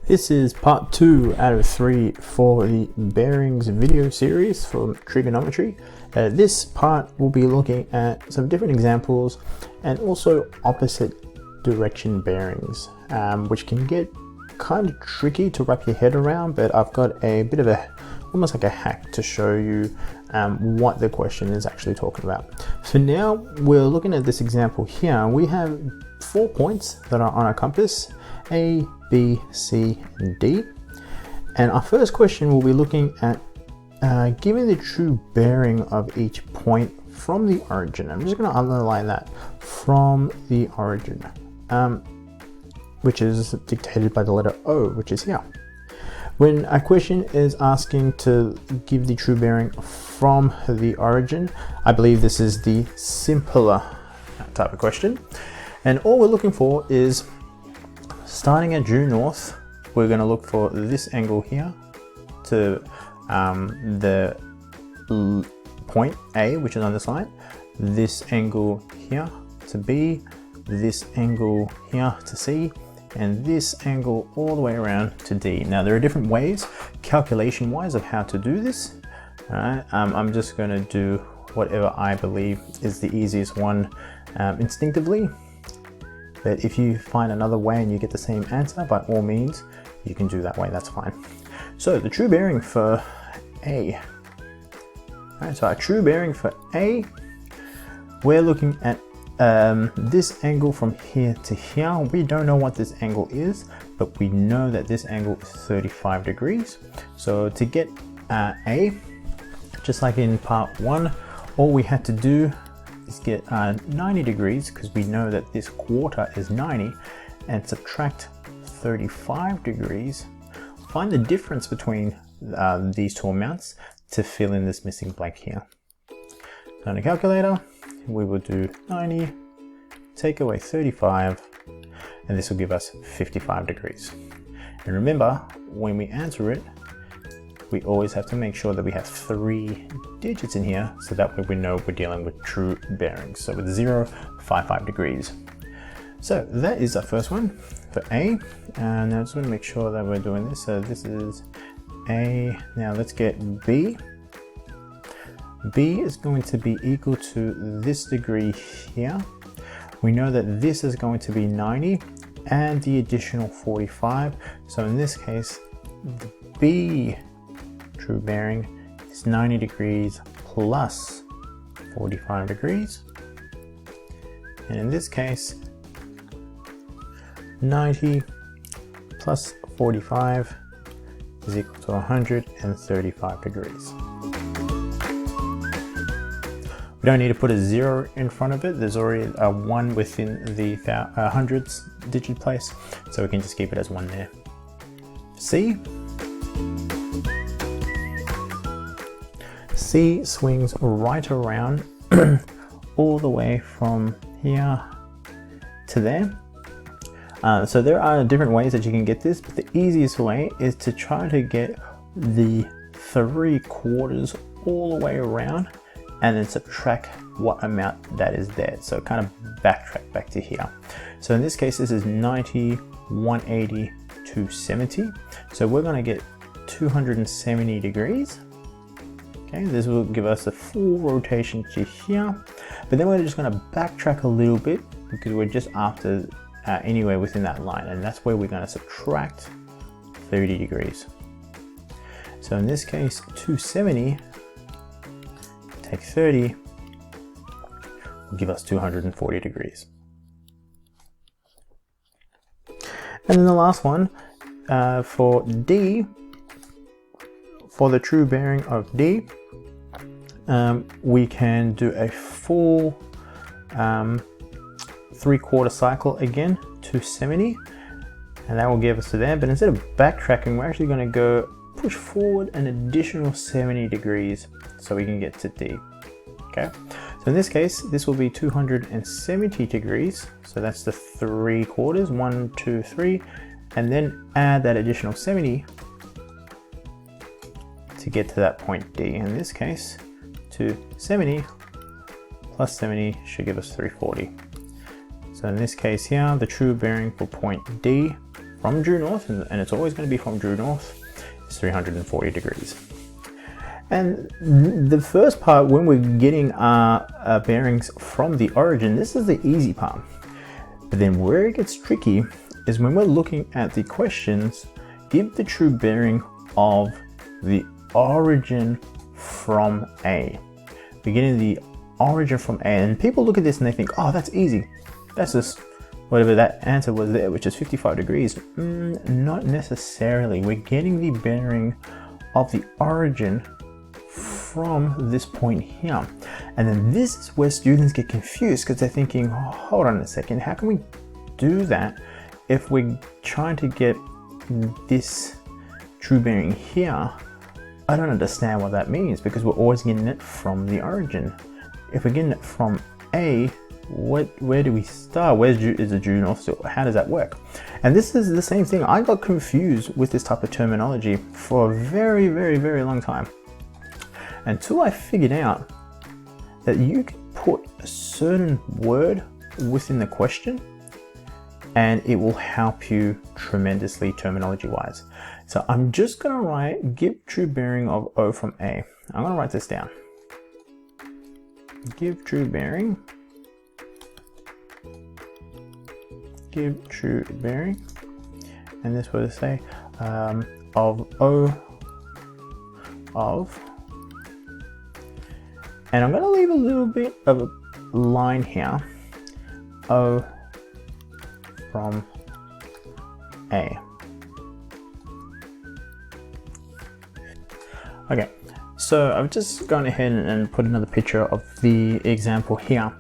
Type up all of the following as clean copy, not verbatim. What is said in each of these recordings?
This is part 2 out of 3 for the bearings video series from Trigonometry. This part will be looking at some different examples and also opposite direction bearings, which can get kind of tricky to wrap your head around, but I've got a bit of almost like a hack to show you what the question is actually talking about. So now we're looking at this example here. We have 4 points that are on our compass: A, B, C, and D. And our first question will be looking at given the true bearing of each point from the origin. I'm just going to underline that, from the origin, which is dictated by the letter O, which is here. When a question is asking to give the true bearing from the origin, I believe this is the simpler type of question. And all we're looking for is, starting at due north, we're going to look for this angle here to the point A, which is on this line, this angle here to B, this angle here to C, and this angle all the way around to D. Now there are different ways, calculation wise, of how to do this. All right, I'm just going to do whatever I believe is the easiest one instinctively. But if you find another way and you get the same answer, by all means, you can do that way, that's fine. So the true bearing for A. All right, so our true bearing for A, we're looking at this angle from here to here. We don't know what this angle is, but we know that this angle is 35 degrees. So to get A, just like in part 1, all we had to do is get 90 degrees, because we know that this quarter is 90, and subtract 35 degrees. Find the difference between these two amounts to fill in this missing blank here. So on a calculator, we will do 90, take away 35, and this will give us 55 degrees. And remember, when we answer it, we always have to make sure that we have 3 digits in here, so that way we know we're dealing with true bearings. So with 0, 55 degrees. So that is our first one for A. And I just want to make sure that we're doing this. So this is A. Now let's get B. B is going to be equal to this degree here. We know that this is going to be 90 and the additional 45. So in this case, the B true bearing is 90 degrees plus 45 degrees. And in this case, 90 plus 45 is equal to 135 degrees. We don't need to put a 0 in front of it. There's already a 1 within the hundreds digit place, so we can just keep it as 1 there. C. C swings right around all the way from here to there. So there are different ways that you can get this, but the easiest way is to try to get the 3/4 all the way around and then subtract what amount that is there. So kind of backtrack back to here. So in this case, this is 90, 180, 270. So we're going to get 270 degrees. Okay, this will give us a full rotation to here, but then we're just going to backtrack a little bit because we're just after anyway within that line, and that's where we're going to subtract 30 degrees. So in this case, 270 take 30 will give us 240 degrees. And then the last one for D, for the true bearing of D, we can do a full 3/4 cycle again, 270, and that will give us to there. But instead of backtracking, we're actually going to go push forward an additional 70 degrees so we can get to D. Okay, so in this case, this will be 270 degrees. So that's the 3/4, 1, 2, 3, and then add that additional 70 to get to that point D. In this case, 270 plus 70 should give us 340. So in this case here, the true bearing for point D from due north, and it's always going to be from due north, is 340 degrees. And the first part, when we're getting our bearings from the origin, this is the easy part. But then where it gets tricky is when we're looking at the questions, give the true bearing of the origin from A. Beginning the origin from A, and people look at this and they think, oh, that's easy. That's just whatever that answer was there, which is 55 degrees. Not necessarily. We're getting the bearing of the origin from this point here. And then this is where students get confused, because they're thinking, oh, hold on a second, how can we do that if we're trying to get this true bearing here? I don't understand what that means, because we're always getting it from the origin. If we're getting it from A, where do we start? Is the due north? So how does that work? And this is the same thing. I got confused with this type of terminology for a very, very, very long time, until I figured out that you can put a certain word within the question and it will help you tremendously terminology wise. So I'm just going to write, give true bearing of O from A. I'm going to write this down. Give true bearing. Give true bearing. And this will say of O of. And I'm going to leave a little bit of a line here. O from A. Okay, so I've just gone ahead and put another picture of the example here.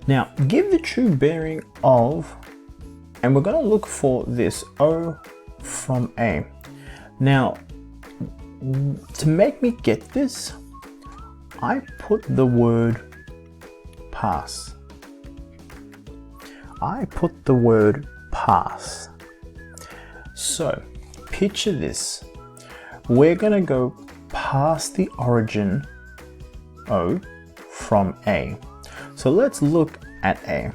Now, give the true bearing of, and we're going to look for this O from A. Now, to make me get this, I put the word pass. I put the word pass. So, picture this. We're going to go past the origin O from A. So let's look at A.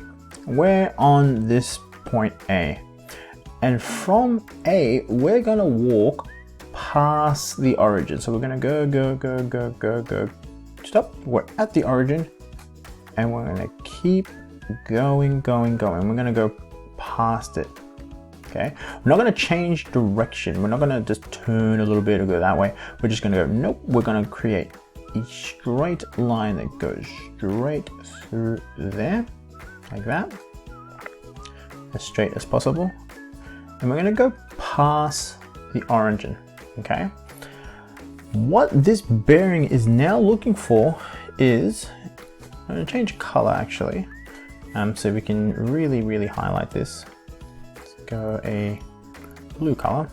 We're on this point A. And from A, we're going to walk past the origin. So we're going to go. Stop. We're at the origin. And we're going to keep going. We're going to go past it. Okay, we're not going to change direction. We're not going to just turn a little bit or go that way. We're just going to go, nope, we're going to create a straight line that goes straight through there, like that, as straight as possible. And we're going to go past the origin, okay? What this bearing is now looking for is, I'm going to change color actually, so we can really highlight this. Go a blue color.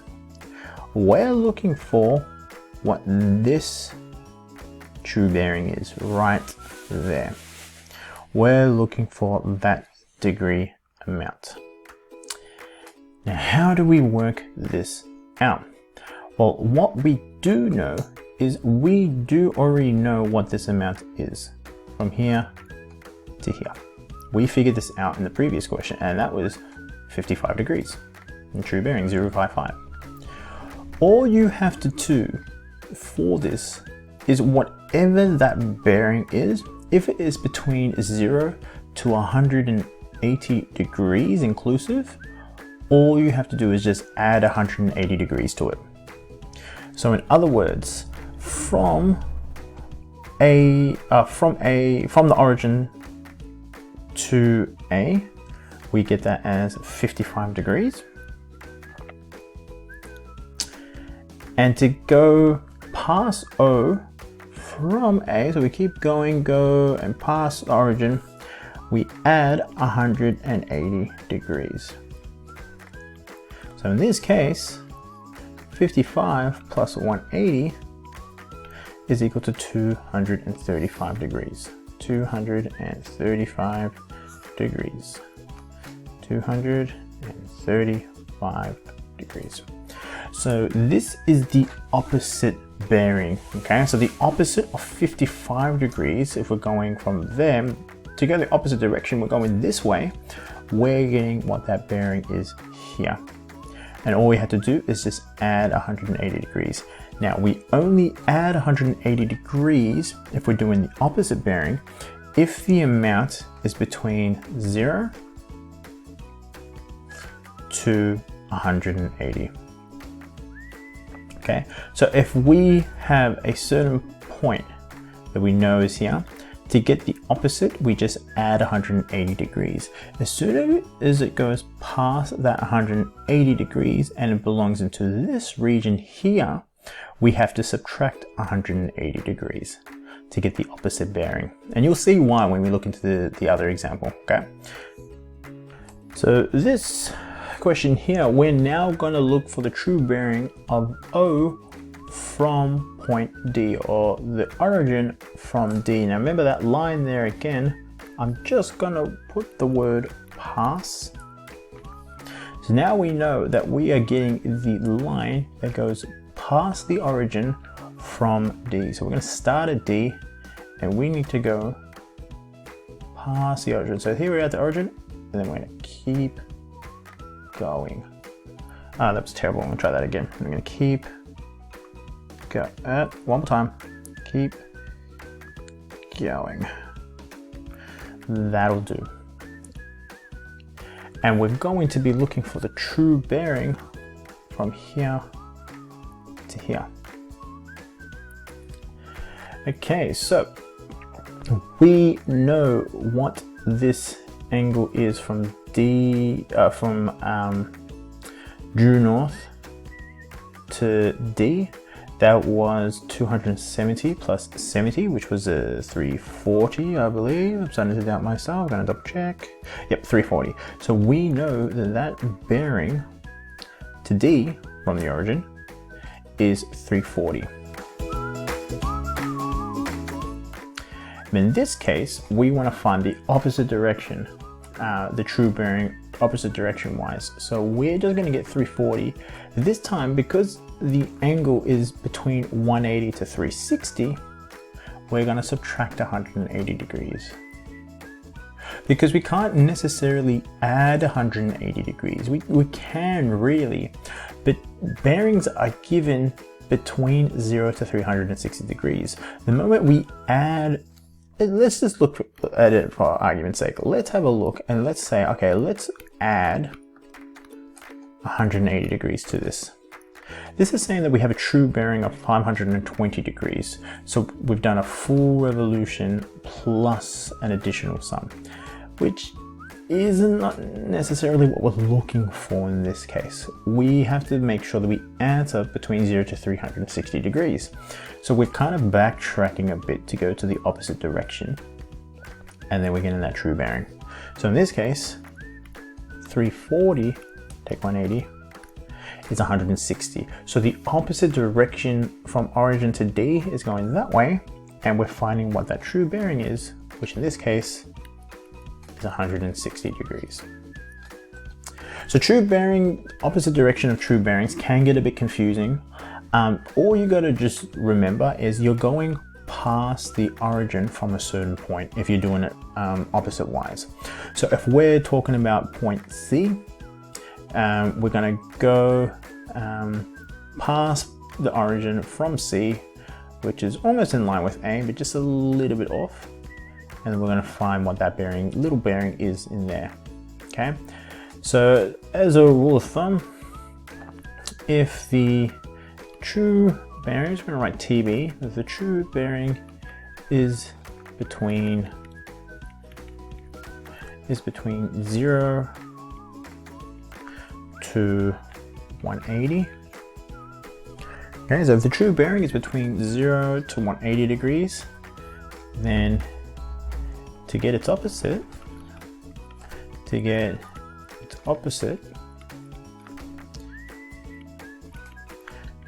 We're looking for what this true bearing is right there. We're looking for that degree amount. Now, how do we work this out? Well, what we do know is we do already know what this amount is from here to here. We figured this out in the previous question, and that was 55 degrees in true bearing 055. All you have to do for this is whatever that bearing is, if it is between 0 to 180 degrees inclusive, all you have to do is just add 180 degrees to it. So in other words, from the origin to A, we get that as 55 degrees. And to go past O from A, so we keep going, go and past the origin, we add 180 degrees. So in this case, 55 plus 180 is equal to 235 degrees. 235 degrees. 235 degrees. So this is the opposite bearing, okay? So the opposite of 55 degrees, if we're going from them to go the opposite direction, we're going this way, we're getting what that bearing is here. and all we had to do is just add 180 degrees. Now we only add 180 degrees if we're doing the opposite bearing, if the amount is between 0 to 180. Okay, so if we have a certain point that we know is here, to get the opposite, we just add 180 degrees. As soon as it goes past that 180 degrees and it belongs into this region here, we have to subtract 180 degrees to get the opposite bearing. And you'll see why when we look into the other example, okay? So this question here, we're now going to look for the true bearing of O from point D, or the origin from D. Now remember that line there again, I'm just going to put the word pass. So now we know that we are getting the line that goes past the origin from D. So we're going to start at D and we need to go past the origin. So here we're at the origin and then we're going to keep going. Ah, that was terrible. I'm going to try that again. I'm going to keep go. One more time. Keep going. That'll do. And we're going to be looking for the true bearing from here to here. Okay, so we know what this angle is from D, due north to D. That was 270 plus 70, which was a 340, I believe. I'm starting to doubt myself. I'm going to double check. Yep, 340. So we know that that bearing to D from the origin is 340. In this case, we want to find the opposite direction, the true bearing opposite direction wise. So we're just going to get 340. This time, because the angle is between 180 to 360, we're going to subtract 180 degrees. Because we can't necessarily add 180 degrees. We can really, but bearings are given between 0 to 360 degrees. The moment we add, let's just look at it for argument's sake. Let's have a look and let's say, okay, let's add 180 degrees to this. This is saying that we have a true bearing of 520 degrees. So we've done a full revolution plus an additional sum, which is not necessarily what we're looking for in this case. We have to make sure that we answer between 0 to 360 degrees. So we're kind of backtracking a bit to go to the opposite direction, and then we're getting that true bearing. So in this case, 340, take 180, is 160. So the opposite direction from origin to D is going that way, and we're finding what that true bearing is, which in this case is 160 degrees. So true bearing, opposite direction of true bearings can get a bit confusing. All you got to just remember is you're going past the origin from a certain point if you're doing it opposite wise. So if we're talking about point C, we're going to go past the origin from C, which is almost in line with A, but just a little bit off. And then we're going to find what that bearing, little bearing, is in there. Okay, so as a rule of thumb, if the true bearing, I'm going to write TB, if the true bearing is between 0 to 180. Okay, so if the true bearing is between 0 to 180 degrees, then to get its opposite,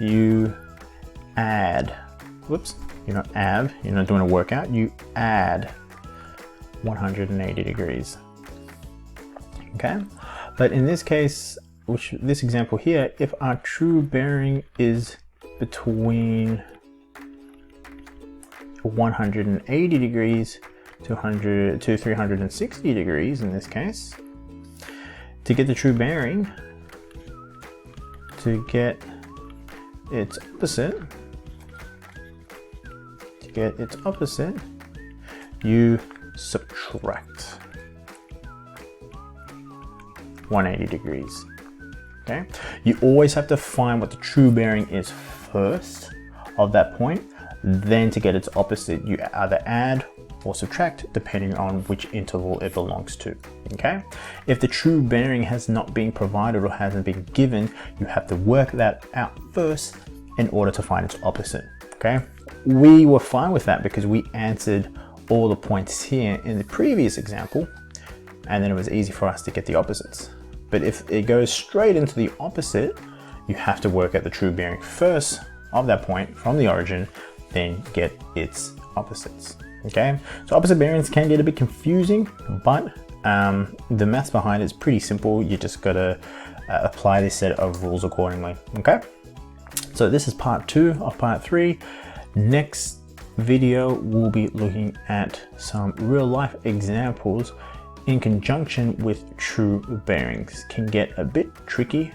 you add, whoops, you're not doing a workout, you add 180 degrees. Okay, but in this case, which this example here, if our true bearing is between 180 degrees to 360 degrees in this case, to get the true bearing, to get its opposite, you subtract 180 degrees. Okay, you always have to find what the true bearing is first of that point, then to get its opposite you either add or subtract depending on which interval it belongs to. Okay, if the true bearing has not been provided or hasn't been given, you have to work that out first in order to find its opposite. Okay, we were fine with that because we answered all the points here in the previous example, and then it was easy for us to get the opposites. But if it goes straight into the opposite, you have to work out the true bearing first of that point from the origin, then get its opposites. Okay, so opposite bearings can get a bit confusing, but the maths behind it is pretty simple. You just gotta apply this set of rules accordingly. Okay, so this is part 2 of part 3. Next video we'll be looking at some real life examples in conjunction with true bearings. Can get a bit tricky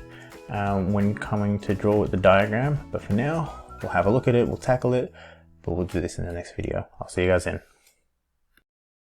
when coming to draw the diagram, but for now we'll have a look at it, we'll tackle it, but we'll do this in the next video. I'll see you guys then.